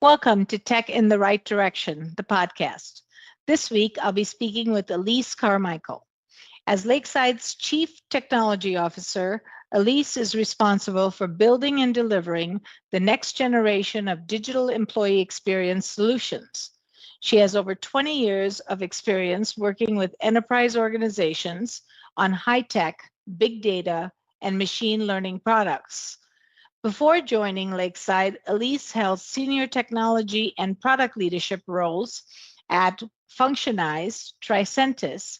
Welcome to Tech in the Right Direction, the podcast. This week, I'll be speaking with Elise Carmichael. As Lakeside's Chief Technology Officer, Elise is responsible for building and delivering the next generation of digital employee experience solutions. She has over 20 years of experience working with enterprise organizations on high-tech, big data, and machine learning products. Before joining Lakeside, Elise held senior technology and product leadership roles at Functionize, Tricentis,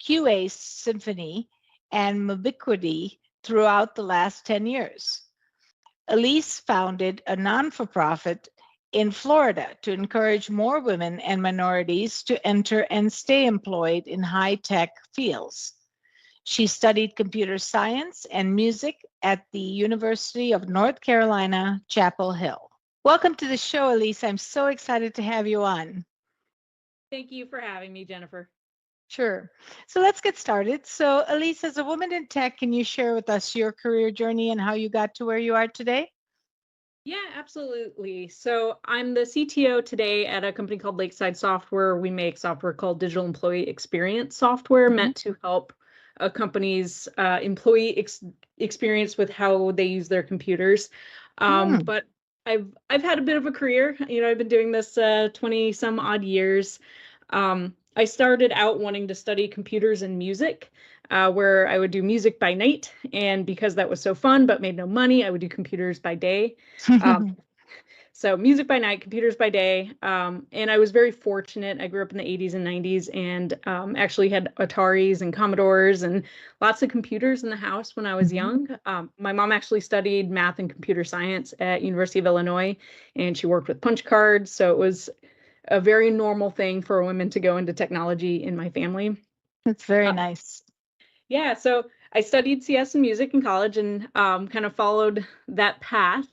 QASymphony, and Mobiquity throughout the last 10 years. Elise founded a non-for-profit in Florida to encourage more women and minorities to enter and stay employed in high-tech fields. She studied computer science and music at the University of North Carolina, Chapel Hill. Welcome to the show, Elise. I'm so excited to have you on. Thank you for having me, Jennifer. Sure. So let's get started. So Elise, as a woman in tech, can you share with us your career journey and how you got to where you are today? Yeah, absolutely. So I'm the CTO today at a company called Lakeside Software. We make software called Digital Employee Experience software meant to help a company's employee experience with how they use their computers. But I've had a bit of a career. I've been doing this 20 some odd years. I started out wanting to study computers and music, where I would do music by night. And because that was so fun but made no money, I would do computers by day. So music by night, computers by day. And I was very fortunate. I grew up in the 80s and 90s and actually had Ataris and Commodores and lots of computers in the house when I was young. My mom actually studied math and computer science at University of Illinois, and she worked with punch cards. So it was a very normal thing for women to go into technology in my family. That's very nice. Yeah, so I studied CS and music in college and kind of followed that path.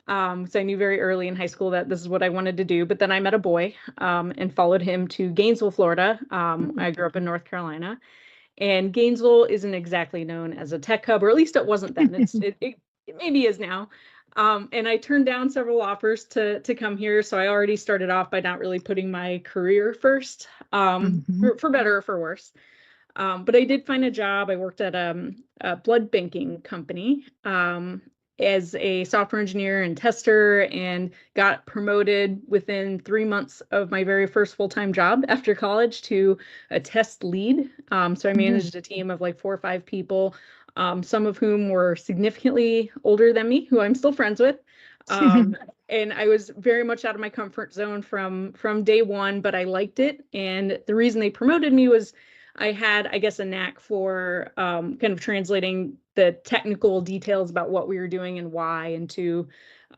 So I knew very early in high school that this is what I wanted to do. But then I met a boy and followed him to Gainesville, Florida. I grew up in North Carolina. And Gainesville isn't exactly known as a tech hub, or at least it wasn't then. It maybe is now. And I turned down several offers to come here. So I already started off by not really putting my career first, for better or for worse. But I did find a job. I worked at a blood banking company as a software engineer and tester, and got promoted within 3 months of my very first full-time job after college to a test lead. So I managed a team of like 4 or 5 people, some of whom were significantly older than me, who I'm still friends with. And I was very much out of my comfort zone from day one, but I liked it. And the reason they promoted me was I had, I guess, a knack for kind of translating the technical details about what we were doing and why into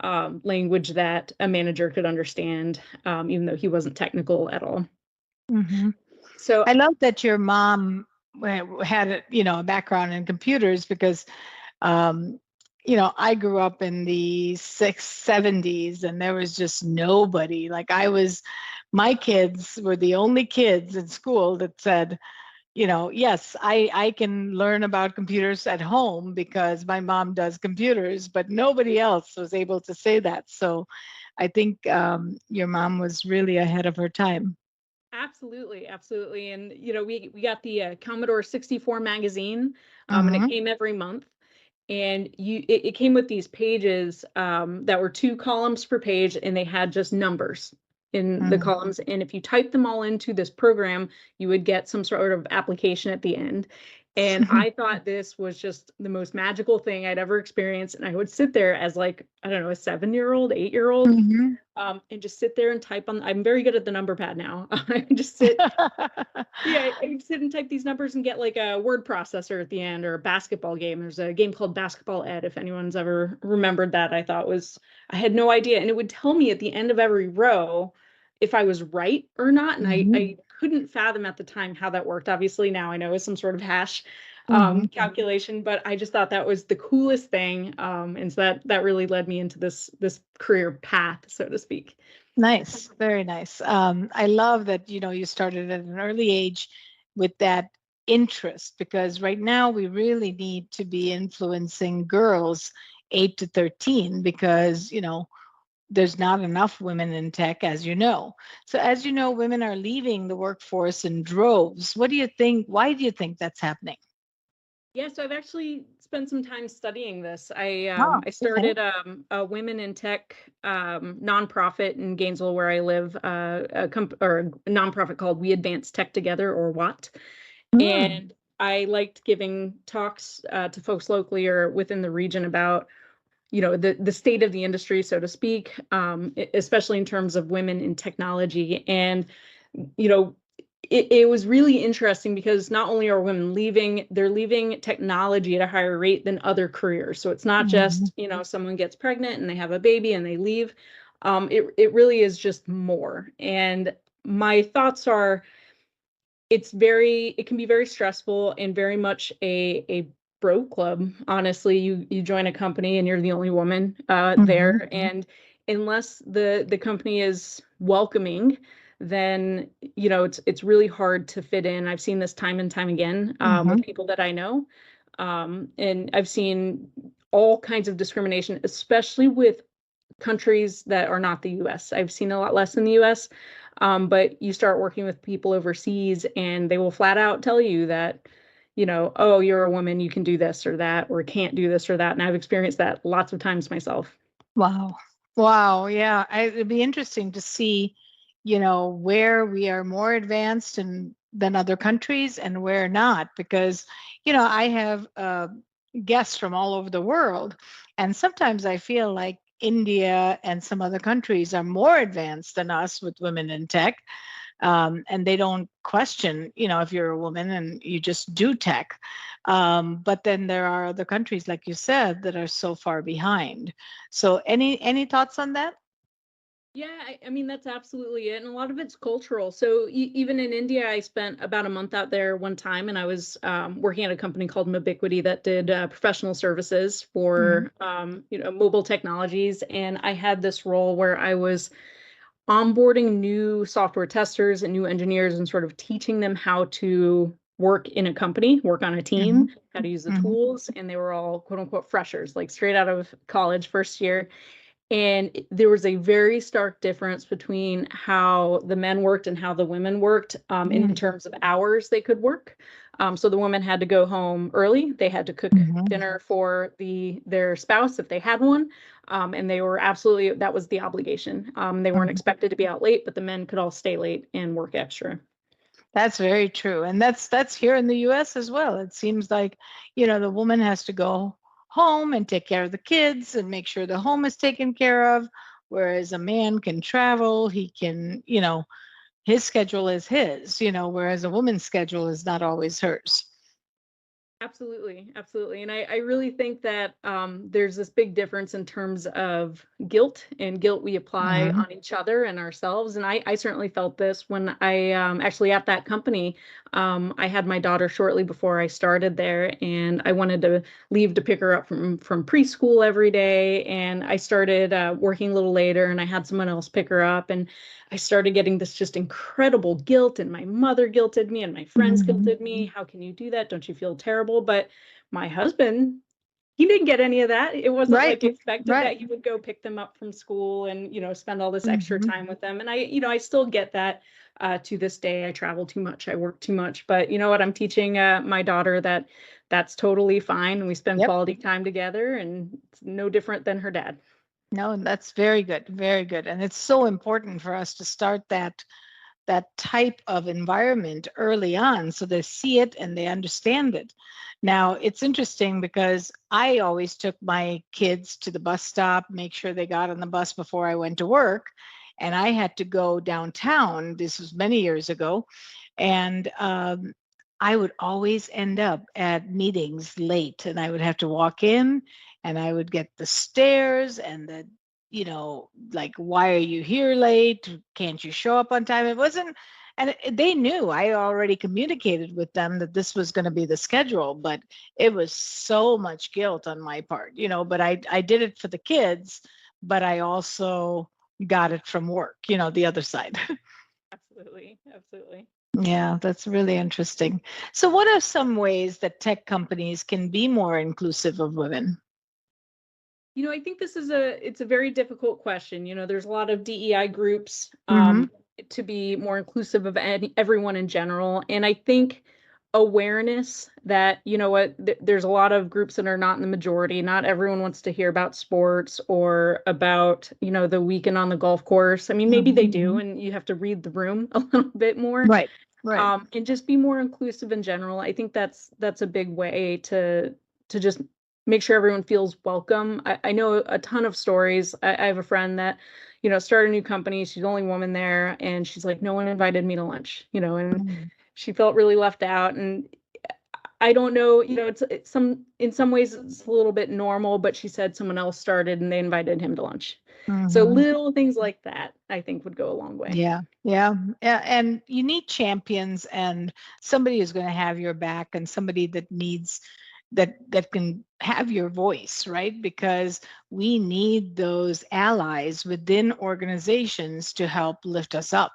language that a manager could understand, even though he wasn't technical at all. So I love that your mom had, a background in computers because, I grew up in the 70s and there was just nobody. My kids were the only kids in school that said, yes, I can learn about computers at home because my mom does computers, but nobody else was able to say that. So I think your mom was really ahead of her time. Absolutely. And, we got the Commodore 64 magazine, and it came every month. And it came with these pages that were 2 columns per page, and they had just numbers in the columns. And if you type them all into this program, you would get some sort of application at the end. And I thought this was just the most magical thing I'd ever experienced. And I would sit there as a 7-year-old, 8-year-old, and just sit there and type on. I'm very good at the number pad now. I just sit. I would sit and type these numbers and get like a word processor at the end, or a basketball game. There's a game called Basketball Ed, if anyone's ever remembered that. I had no idea. And it would tell me at the end of every row if I was right or not. And I couldn't fathom at the time how that worked. Obviously now I know it's some sort of hash calculation, but I just thought that was the coolest thing. And so that really led me into this career path, so to speak. Nice. Very nice. I love that, you started at an early age with that interest, because right now we really need to be influencing girls 8 to 13 because, there's not enough women in tech, as you know. So as you know, women are leaving the workforce in droves. What do you think? Why do you think that's happening? Yeah, so I've actually spent some time studying this. Oh, I okay. started a women in tech nonprofit in Gainesville, where I live, or a nonprofit called We Advance Tech Together, or WAT. Mm, And I liked giving talks to folks locally or within the region about, the state of the industry, so to speak, especially in terms of women in technology. And you know, it was really interesting because not only are women leaving, they're leaving technology at a higher rate than other careers. So it's not mhm, just, someone gets pregnant and they have a baby and they leave. It really is just more. And my thoughts are, it can be very stressful and very much a bro club. Honestly, you join a company and you're the only woman mhm, there, and unless the company is welcoming, then it's really hard to fit in. I've seen this time and time again mhm, with people that I know, and I've seen all kinds of discrimination, especially with countries that are not the US. I've seen a lot less in the US, but you start working with people overseas and they will flat out tell you that, oh, you're a woman, you can do this or that, or can't do this or that. And I've experienced that lots of times myself. Wow. Wow. Yeah. It'd be interesting to see, where we are more advanced than other countries and where not, because, I have guests from all over the world. And sometimes I feel like India and some other countries are more advanced than us with women in tech. And they don't question, if you're a woman and you just do tech. But then there are other countries, like you said, that are so far behind. So, any thoughts on that? Yeah, I mean, that's absolutely it. And a lot of it's cultural. So even in India, I spent about a month out there one time, and I was working at a company called Mobiquity that did professional services Mhm, for, mobile technologies. And I had this role where I was onboarding new software testers and new engineers and sort of teaching them how to work in a company, work on a team, mhm, how to use the mhm, tools. And they were all quote unquote freshers, like straight out of college, first year. And there was a very stark difference between how the men worked and how the women worked, in mhm, terms of hours they could work. So the women had to go home early. They had to cook mhm, dinner for their spouse if they had one. And they were absolutely, that was the obligation. They weren't mhm. expected to be out late, but the men could all stay late and work extra. That's very true, and that's here in the U.S. as well. It seems like, the woman has to go home and take care of the kids and make sure the home is taken care of, whereas a man can travel. He can, his schedule is his, whereas a woman's schedule is not always hers. Absolutely, absolutely. And I really think that there's this big difference in terms of guilt and guilt we apply Mhm, on each other and ourselves. And I certainly felt this when I actually at that company. I had my daughter shortly before I started there, and I wanted to leave to pick her up from preschool every day. And I started working a little later, and I had someone else pick her up. And I started getting this just incredible guilt, and my mother guilted me, and my friends mhm, guilted me. How can you do that? Don't you feel terrible? But my husband, he didn't get any of that. It wasn't right, like expected right. that he would go pick them up from school and, spend all this extra Mhm. time with them. And I still get that to this day. I travel too much, I work too much. But you know what? I'm teaching my daughter that that's totally fine. We spend Yep. quality time together, and it's no different than her dad. No, that's very good, very good, and it's so important for us to start that type of environment early on so they see it and they understand it. Now, it's interesting because I always took my kids to the bus stop, make sure they got on the bus before I went to work. And I had to go downtown. This was many years ago. And I would always end up at meetings late and I would have to walk in and I would get the stares and like, why are you here late? Can't you show up on time? It wasn't, and they knew I already communicated with them that this was going to be the schedule, but it was so much guilt on my part, but I did it for the kids, but I also got it from work, the other side. Absolutely, absolutely. Yeah, that's really interesting. So, what are some ways that tech companies can be more inclusive of women? I think it's a very difficult question. There's a lot of DEI groups Mm-hmm. to be more inclusive of everyone in general. And I think awareness that, there's a lot of groups that are not in the majority. Not everyone wants to hear about sports or about, the weekend on the golf course. I mean, maybe they do, and you have to read the room a little bit more. Right. Right. And just be more inclusive in general. I think that's a big way to just make sure everyone feels welcome. I know a ton of stories. I have a friend that, started a new company. She's the only woman there, and she's like, no one invited me to lunch, and Mhm. she felt really left out. And I don't know, it's in some ways it's a little bit normal, but she said someone else started and they invited him to lunch. So Mhm. little things like that, I think, would go a long way. Yeah, yeah, yeah. And you need champions and somebody who's going to have your back and somebody that needs that can have your voice, right? Because we need those allies within organizations to help lift us up.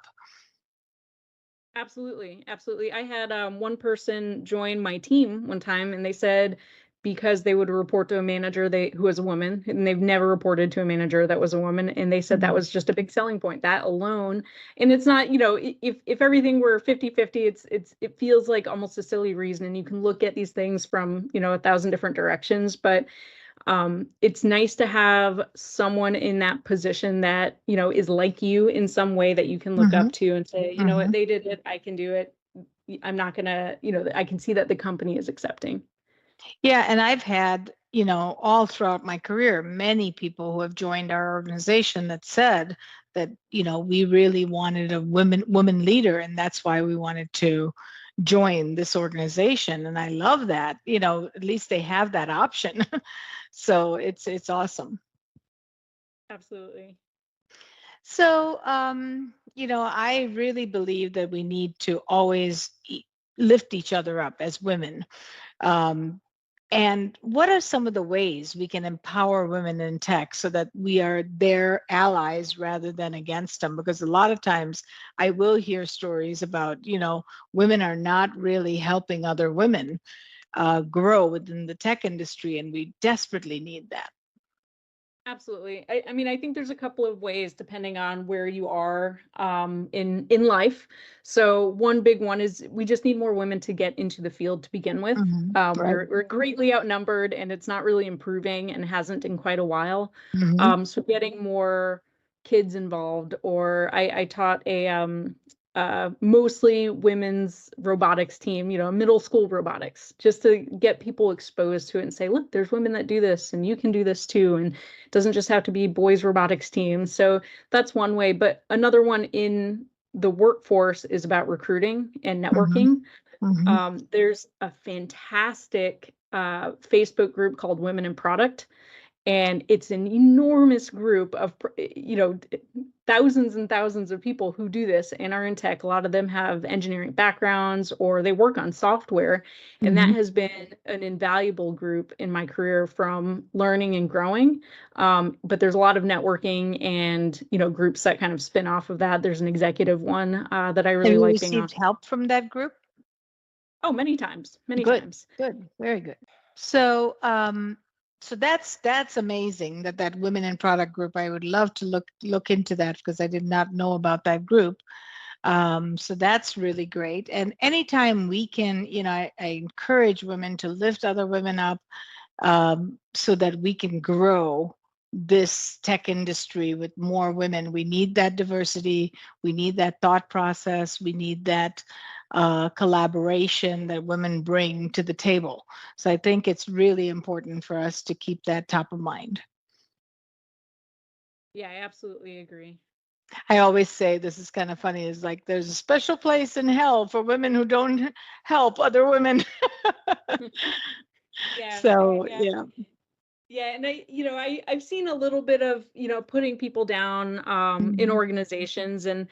Absolutely. Absolutely. I had one person join my team one time, and they said because they would report to a manager who was a woman, and they've never reported to a manager that was a woman, and they said that Mhm. was just a big selling point, that alone. And it's not, if everything were 50-50, it feels like almost a silly reason, and you can look at these things from, 1,000 different directions. But it's nice to have someone in that position that, is like you in some way that you can look up Mhm. to and say, you know what, Mhm. they did it, I can do it. I'm not gonna, I can see that the company is accepting. Yeah, and I've had, all throughout my career, many people who have joined our organization that said that, we really wanted a woman leader, and that's why we wanted to join this organization. And I love that, at least they have that option. So it's awesome. Absolutely. So, I really believe that we need to always lift each other up as women. Um, and what are some of the ways we can empower women in tech so that we are their allies rather than against them? Because a lot of times I will hear stories about, women are not really helping other women grow within the tech industry, and we desperately need that. Absolutely. I mean, I think there's a couple of ways depending on where you are in life. So one big one is we just need more women to get into the field to begin with. Right. We're greatly outnumbered, and it's not really improving and hasn't in quite a while. Hmm. So getting more kids involved, or I taught a mostly women's robotics team, middle school robotics, just to get people exposed to it and say, look, there's women that do this and you can do this too. And it doesn't just have to be boys robotics teams. So that's one way. But another one in the workforce is about recruiting and Hmm. networking. Hmm. There's a fantastic Facebook group called Women in Product, and it's an enormous group of thousands and thousands of people who do this and are in tech. A lot of them have engineering backgrounds or they work on software, and that Hmm. has been an invaluable group in my career from learning and growing. But there's a lot of networking and groups that kind of spin off of that. There's an executive one that I Have really you like being on. received help from that group? Oh, many times, many Good, times. good, very good. So, so that's amazing that women in product group. I would love to look into that because I did not know about that group. So that's really great. And anytime we can, I encourage women to lift other women up, so that we can grow this tech industry with more women. We need that diversity. We need that thought process. We need that collaboration that women bring to the table. So I think it's really important for us to keep that top of mind. Yeah, I absolutely agree. I always say this is kind of funny, is like there's a special place in hell for women who don't help other women. Yeah, So yeah. yeah. Yeah, and I've seen a little bit of, putting people down in Mhm. organizations, and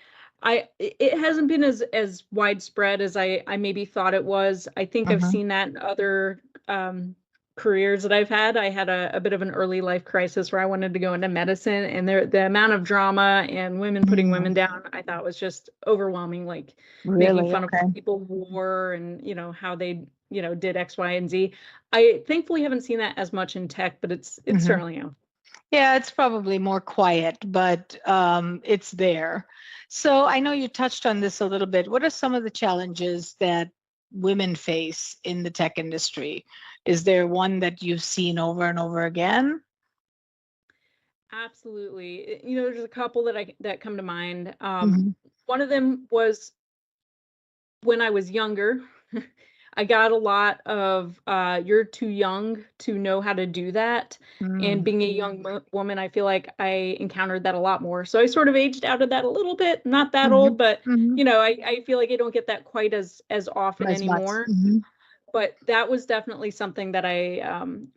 it hasn't been as widespread as I maybe thought it was. I think I've Mhm. seen that in other careers that I've had. I had a bit of an early life crisis where I wanted to go into medicine, and the amount of drama and women putting women Mm. down, I thought was just overwhelming, like making Really? fun of Okay. people who wore and how they did X, Y, and Z. I thankfully haven't seen that as much in tech, but it's Mhm. certainly out. Yeah, it's probably more quiet, but it's there. So I know you touched on this a little bit. What are some of the challenges that women face in the tech industry? Is there one that you've seen over and over again? Absolutely. There's a couple that come to mind. Mhm. One of them was when I was younger. I got a lot of you're too young to know how to do that. And Mm, being a young woman, I feel like I encountered that a lot more. So I sort of aged out of that a little bit, not that mhm, old, but mhm. I feel like I don't get that quite as often As much. anymore. Mhm, But that was definitely something that I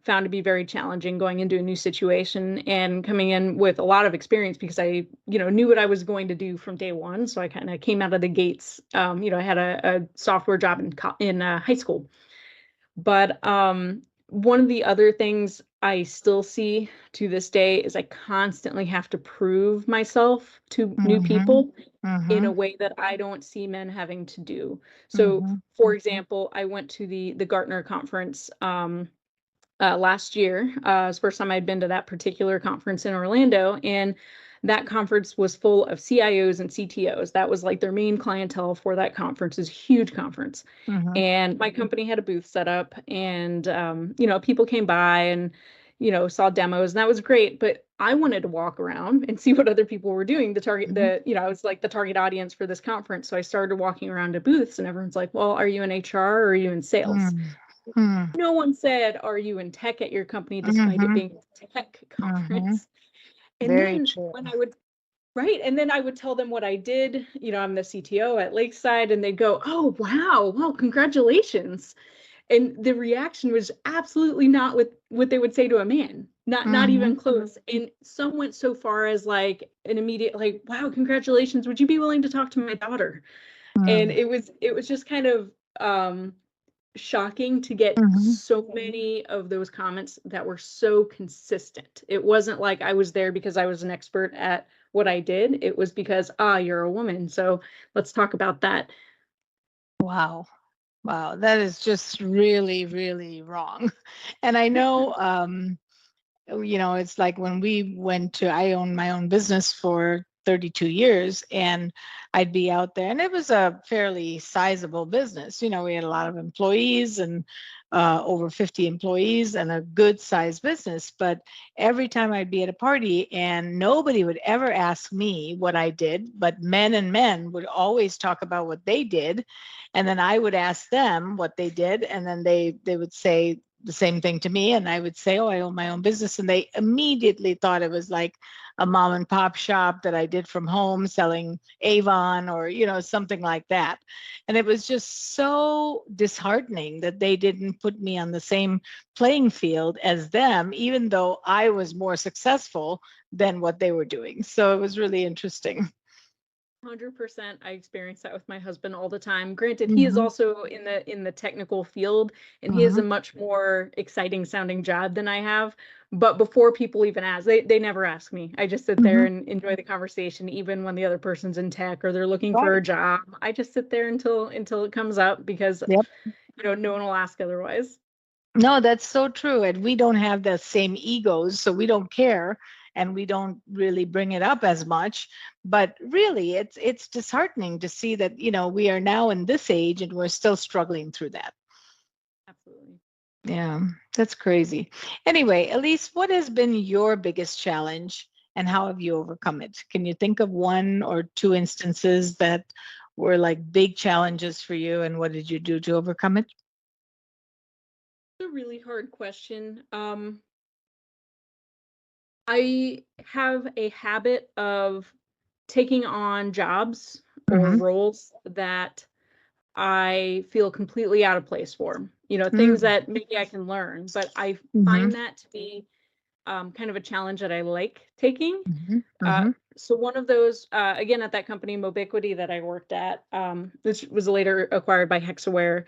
found to be very challenging going into a new situation and coming in with a lot of experience because I, knew what I was going to do from day one. So I kind of came out of the gates. I had a software job in high school. But one of the other things I still see to this day is I constantly have to prove myself to new mhm, people in a mhm, way that I don't see men having to do. So, mhm, for example, I went to the Gartner conference last year. It's the first time I'd been to that particular conference in Orlando, and that conference was full of CIOs and CTOs. That was like their main clientele for that conference. Is a huge conference, mhm, and my company had a booth set up, and people came by and saw demos, and that was great. But I wanted to walk around and see what other people were doing. mhm, I was like the target audience for this conference, so I started walking around to booths, and everyone's like, "Well, are you in HR or are you in sales?" mm, mm, No one said, "Are you in tech at your company?" despite it mhm, being a tech mhm. conference. And Very then true. when I would, right. And then I would tell them what I did. I'm the CTO at Lakeside, and they'd go, "Oh, wow. Well, congratulations." And the reaction was absolutely not what they would say to a man. Not even Mhm, close. And some went so far as like an immediate, like, "Wow, congratulations. Would you be willing to talk to my daughter?" And mm, it was just kind of shocking to get mhm. so many of those comments that were so consistent. It wasn't like I was there because I was an expert at what I did. It was because, you're a woman. So let's talk about that. Wow. Wow. That is just really, really wrong. And I know, it's like when I owned my own business for 32 years, and I'd be out there, and it was a fairly sizable business. We had a lot of employees, and over 50 employees, and a good sized business. But every time I'd be at a party, and nobody would ever ask me what I did, but men and men would always talk about what they did. And then I would ask them what they did, and then they would say the same thing to me, and I would say, "Oh, I own my own business," and they immediately thought it was like a mom and pop shop that I did from home selling Avon, or something like that. And it was just so disheartening that they didn't put me on the same playing field as them, even though I was more successful than what they were doing. So it was really interesting. 100%. I experience that with my husband all the time. Granted, he is Hmm. also in the technical field, and he has a Hmm. much more exciting sounding job than I have. But before people even ask, they never ask me. I just sit there Hmm. and enjoy the conversation, even when the other person's in tech or they're looking for a Right. job. I just sit there until it comes up because Yep. no one will ask otherwise. No, that's so true. And we don't have the same egos, so we don't care, and we don't really bring it up as much. But really, it's disheartening to see that, we are now in this age and we're still struggling through that. Absolutely. Yeah, that's crazy. Anyway, Elise, what has been your biggest challenge, and how have you overcome it? Can you think of one or two instances that were like big challenges for you, and what did you do to overcome it? It's a really hard question. I have a habit of taking on jobs or Mm-hmm. roles that I feel completely out of place for. Things Mm-hmm. that maybe I can learn, but I Mm-hmm. find that to be kind of a challenge that I like taking. Mm-hmm. Uh, Mm-hmm. so one of those, again, at that company, Mobiquity, that I worked at, which was later acquired by Hexaware,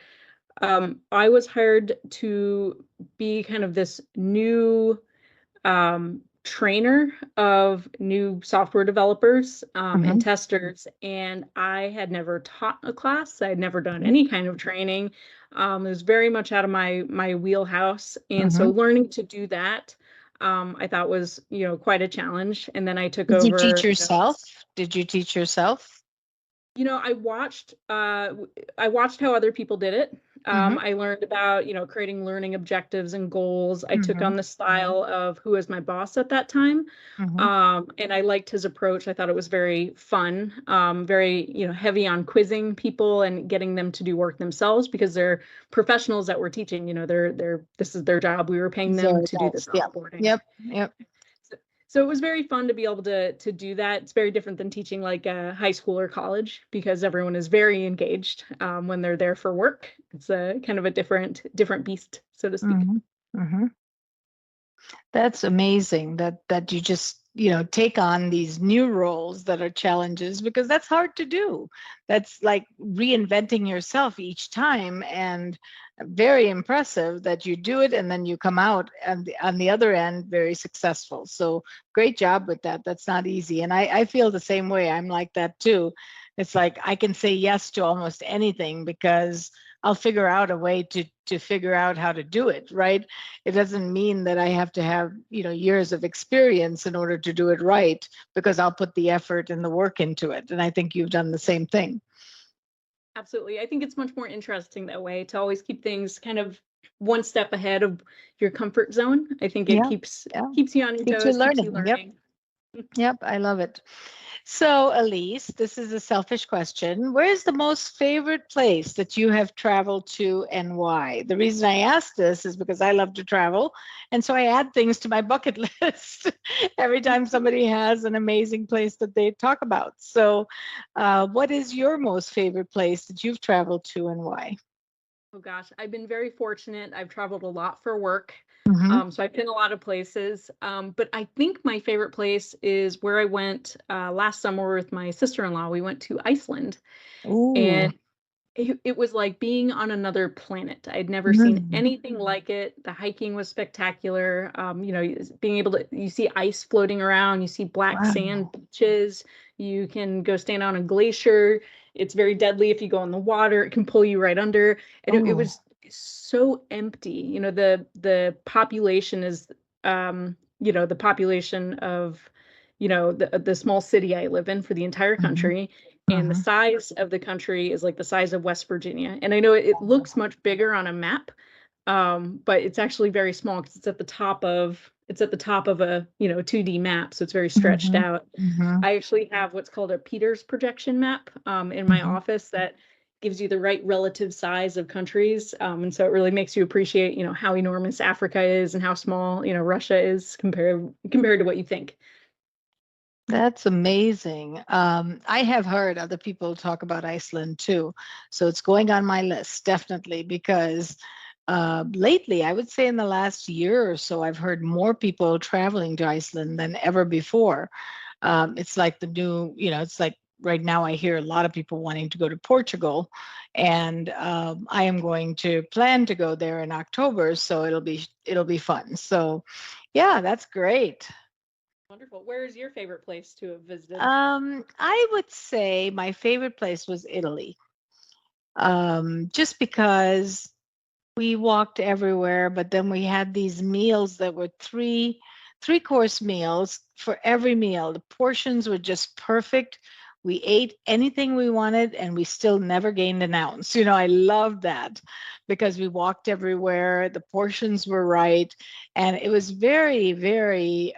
I was hired to be kind of this new trainer of new software developers and Mm-hmm. testers. And I had never taught a class. I had never done Mm-hmm. any kind of training. It was very much out of my wheelhouse. And so Mm-hmm. learning to do that I thought was, quite a challenge. And then I took Did you over, teach yourself? Did you teach yourself? I watched how other people did it. Mm-hmm. I learned about, creating learning objectives and goals. I took Mm-hmm. on the style of who was my boss at that time. Mm-hmm. And I liked his approach. I thought it was very fun, very, heavy on quizzing people and getting them to do work themselves because they're professionals that we're teaching, this is their job. We were paying them Very to do nice. this Yeah. onboarding. Yep. Yep. So it was very fun to be able to do that. It's very different than teaching like high school or college because everyone is very engaged when they're there for work. It's a kind of a different beast, so to speak. Mm-hmm. Mm-hmm. That's amazing that you just, take on these new roles that are challenges because that's hard to do. That's like reinventing yourself each time, and very impressive that you do it and then you come out and on the other end very successful. So great job with that. That's not easy. And I feel the same way. I'm like that too. It's like I can say yes to almost anything because I'll figure out a way to figure out how to do it, right? It doesn't mean that I have to have, years of experience in order to do it right, because I'll put the effort and the work into it. And I think you've done the same thing. Absolutely. I think it's much more interesting that way to always keep things kind of one step ahead of your comfort zone. I think it Yeah. keeps Yeah. keeps you on your Keeps you toes, keeps you learning. Yep. learning. Yep. I love it. So, Elise, this is a selfish question. Where's the most favorite place that you have traveled to and why? The reason I ask this is because I love to travel. And so I add things to my bucket list every time somebody has an amazing place that they talk about. So, what is your most favorite place that you've traveled to and why? Oh gosh, I've been very fortunate. I've traveled a lot for work. Mm-hmm. So I've been a lot of places. But I think my favorite place is where I went last summer with my sister-in-law. We went to Iceland, Ooh. and it was like being on another planet. I'd never seen Mm. anything like it. The hiking was spectacular. Being able to, you see ice floating around, you see black sand Wow. beaches, you can go stand on a glacier. It's very deadly if you go in the water, it can pull you right under. And it Oh. was so empty. The population is, the population of, the small city I live in for the entire Mm-hmm. country, and the Mm-hmm. size of the country is like the size of West Virginia. And I know it looks much bigger on a map, but it's actually very small because it's at the top of a 2D map, so it's very stretched Mm-hmm. out. Mm-hmm. I actually have what's called a Peters projection map in my Mm-hmm. office that gives you the right relative size of countries, and so it really makes you appreciate how enormous Africa is and how small Russia is compared to what you think. That's amazing. I have heard other people talk about Iceland too. So it's going on my list, definitely, because lately, I would say in the last year or so, I've heard more people traveling to Iceland than ever before. It's like the new, it's like right now I hear a lot of people wanting to go to Portugal, and I am going to plan to go there in October, so it'll be fun. So, yeah, that's great. Wonderful. Where is your favorite place to have visited? I would say my favorite place was Italy, just because we walked everywhere, but then we had these meals that were three-course meals for every meal. The portions were just perfect. We ate anything we wanted, and we still never gained an ounce. I love that because we walked everywhere. The portions were right, and it was very, very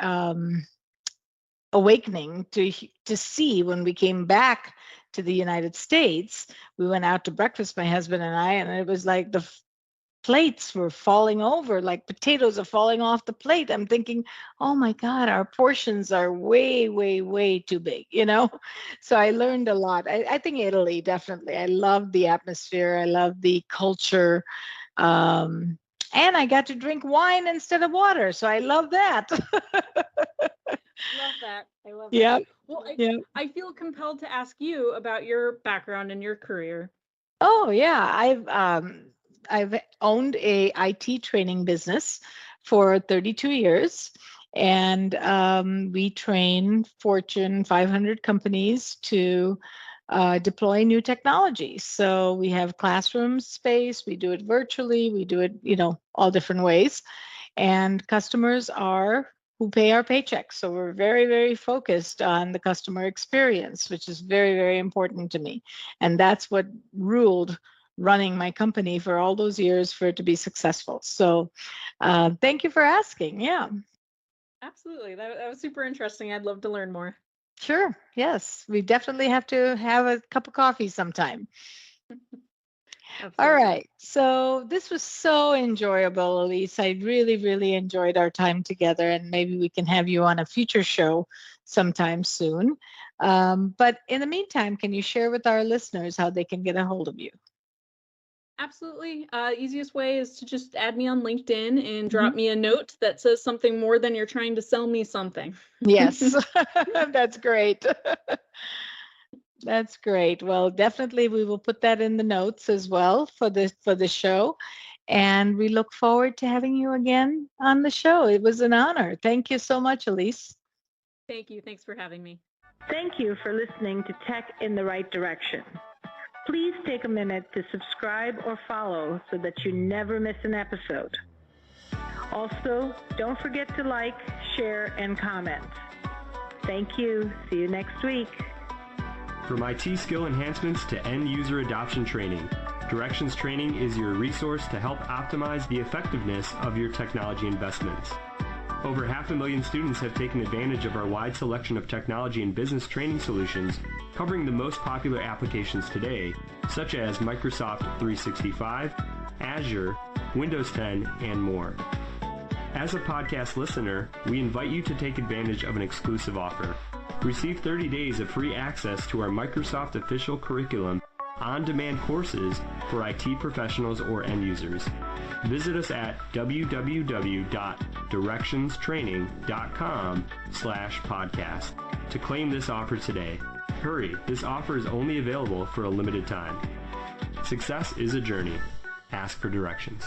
awakening to see when we came back to the United States. We went out to breakfast, my husband and I, and it was like the plates were falling over, like potatoes are falling off the plate. I'm thinking, oh my God, our portions are way, way, way too big. So I learned a lot. I think Italy, definitely. I love the atmosphere. I love the culture. Um, and I got to drink wine instead of water. So I love that. Love that. I love that. Yeah. Well, Yeah. I feel compelled to ask you about your background and your career. Oh yeah, I've owned a IT training business for 32 years, and we train Fortune 500 companies to deploy new technologies. So we have classroom space, we do it virtually, we do it, all different ways. and customers are who pay our paychecks. So we're very, very focused on the customer experience, which is very, very important to me. And that's what ruled running my company for all those years for it to be successful. So thank you for asking. Yeah. Absolutely. That was super interesting. I'd love to learn more. Sure. Yes. We definitely have to have a cup of coffee sometime. Absolutely. All right. So this was so enjoyable, Elise. I really, really enjoyed our time together, and maybe we can have you on a future show sometime soon. But in the meantime, can you share with our listeners how they can get a hold of you? Absolutely. Easiest way is to just add me on LinkedIn and drop me a note that says something more than you're trying to sell me something. Yes, that's great. That's great. Well, definitely we will put that in the notes as well for the show. And we look forward to having you again on the show. It was an honor. Thank you so much, Elise. Thank you. Thanks for having me. Thank you for listening to Tech in the Right Direction. Please take a minute to subscribe or follow so that you never miss an episode. Also, don't forget to like, share, and comment. Thank you. See you next week. From IT skill enhancements to end-user adoption training, Directions Training is your resource to help optimize the effectiveness of your technology investments. Over 500,000 students have taken advantage of our wide selection of technology and business training solutions covering the most popular applications today, such as Microsoft 365, Azure, Windows 10, and more. As a podcast listener, we invite you to take advantage of an exclusive offer. Receive 30 days of free access to our Microsoft official curriculum on-demand courses for IT professionals or end users. Visit us at www.directionstraining.com/podcast to claim this offer today. Hurry, this offer is only available for a limited time. Success is a journey. Ask for directions.